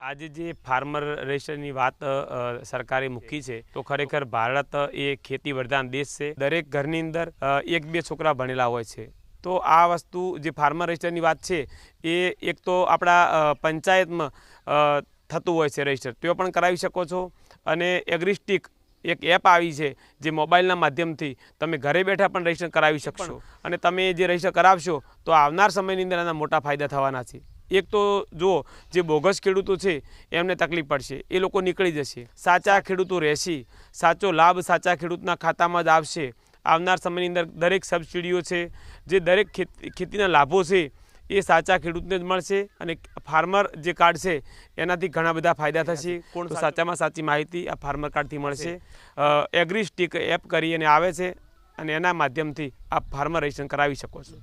આજે જે ફાર્મર રજિસ્ટરની વાત સરકારે મૂકી છે તો ખરેખર ભારત એ ખેતી પ્રધાન દેશ છે। દરેક ઘરની અંદર એક બે છોકરા ભણેલા હોય છે। તો આ વસ્તુ જે ફાર્મર રજિસ્ટરની વાત છે એ એક તો આપણા પંચાયતમાં થતું હોય છે રજિસ્ટર, તેઓ પણ કરાવી શકો છો। અને એગ્રીસ્ટિક એક એપ આવી છે જે મોબાઈલના માધ્યમથી તમે ઘરે બેઠા પણ રજિસ્ટર કરાવી શકશો। અને તમે જે રજિસ્ટર કરાવશો તો આવનાર સમયની અંદર આના મોટા ફાયદા થવાના છે। એક તો જુઓ, જે બોગસ ખેડૂતો છે એમને તકલીફ પડશે, એ લોકો નીકળી જશે, સાચા ખેડૂતો રહેશે, સાચો લાભ સાચા ખેડૂતના ખાતામાં જ આવશે। આવનાર સમયની અંદર દરેક સબસિડીઓ છે, જે દરેક ખેતીના લાભો છે એ સાચા ખેડૂતને જ મળશે। અને ફાર્મર જે કાર્ડ છે એનાથી ઘણા બધા ફાયદા થશે। તો સાચામાં સાચી માહિતી આ ફાર્મર કાર્ડથી મળશે। એગ્રીસ્ટિક એપ કરી અને આવે છે અને એના માધ્યમથી આપ ફાર્મર રજિસ્ટ્રેશન કરાવી શકો છો।